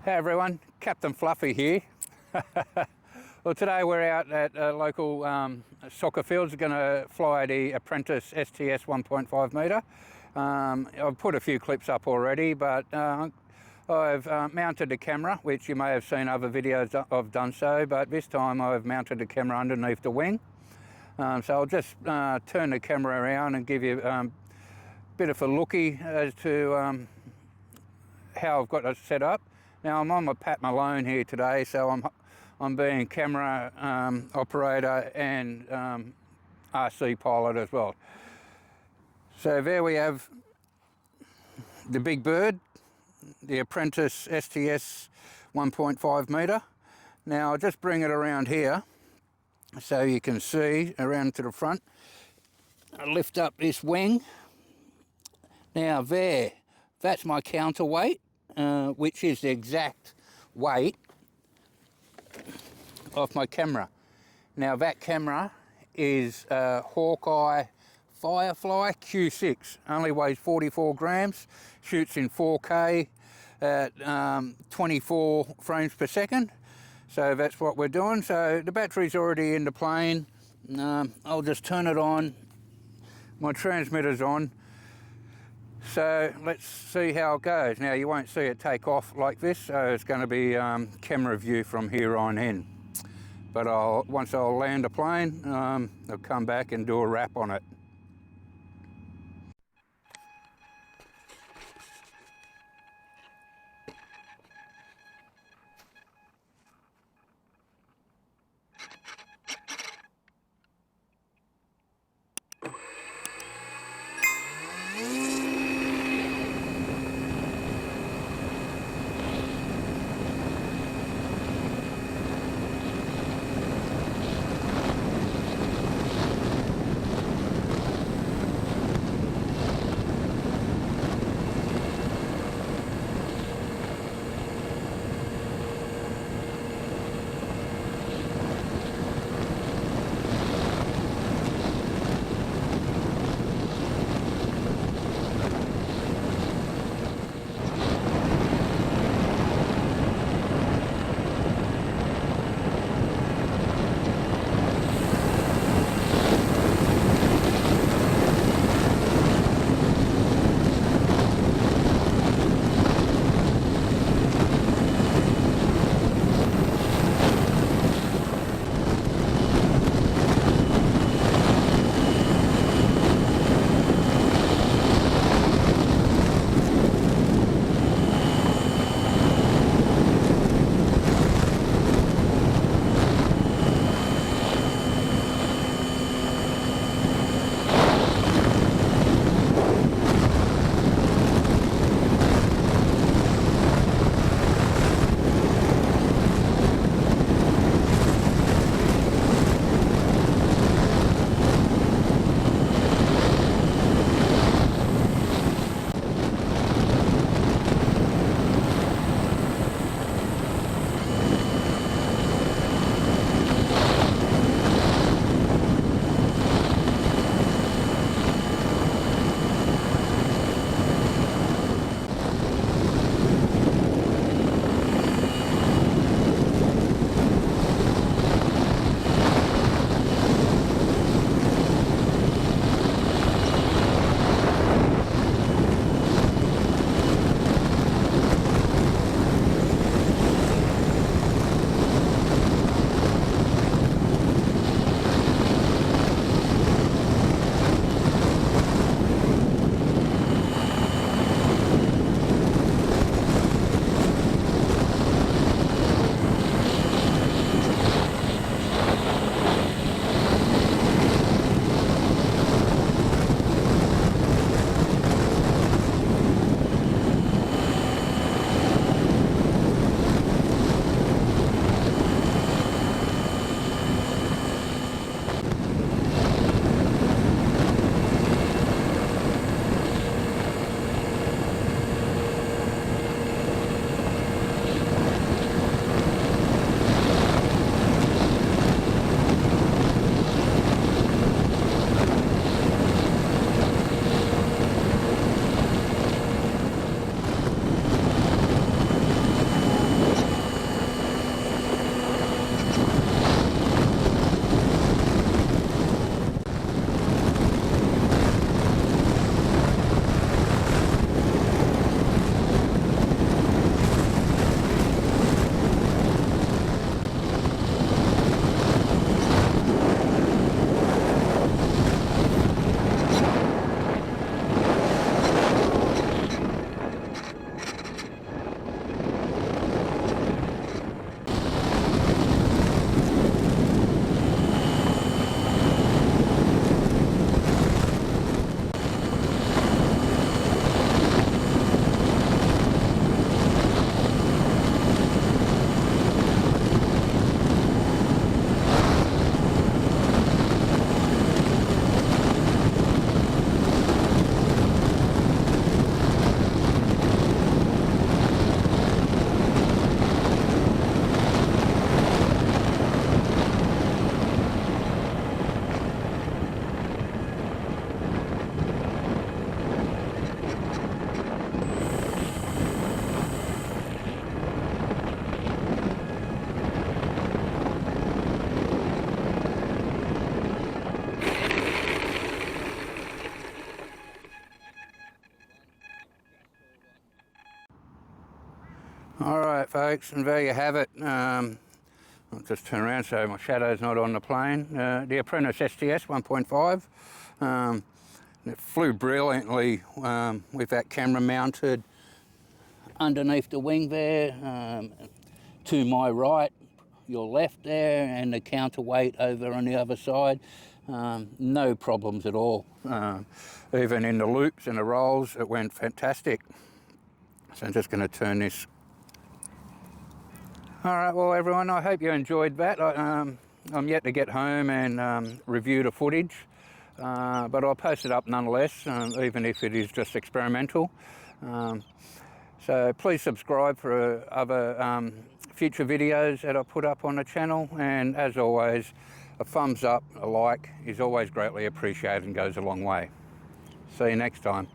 Hey everyone, Captain Fluffy here. Well, today we're out at a local soccer field. We're going to fly the Apprentice STS 1.5m. I've put a few clips up already, but I've mounted the camera, which you may have seen other videos I've done so, but this time I've mounted the camera underneath the wing. So I'll just turn the camera around and give you a bit of a lookie as to how I've got it set up. Now I'm on my Pat Malone here today, so I'm being camera operator and RC pilot as well. So there we have the big bird, the Apprentice STS 1.5m. Now I'll just bring it around here so you can see around to the front. I lift up this wing. Now that's my counterweight, which is the exact weight of my camera. Now that camera is a Hawkeye Firefly Q6, only weighs 44 grams, shoots in 4K at 24 frames per second. So that's what we're doing. So the battery's already in the plane. I'll just turn it on. My transmitter's on. So let's see how it goes. Now you won't see it take off like this, so it's going to be camera view from here on in. But once I'll land the plane, I'll come back and do a wrap on it. All right, folks, and there you have it. I'll just turn around so my shadow's not on the plane. The Apprentice STS 1.5. It flew brilliantly with that camera mounted underneath the wing there. To my right, your left there, and the counterweight over on the other side. No problems at all. Even in the loops and the rolls, it went fantastic. So I'm just going to turn this. All right, well, everyone, I hope you enjoyed that. I'm yet to get home and review the footage, but I'll post it up nonetheless, even if it is just experimental. So please subscribe for other future videos that I put up on the channel, and as always, a thumbs up, a like is always greatly appreciated and goes a long way. See you next time.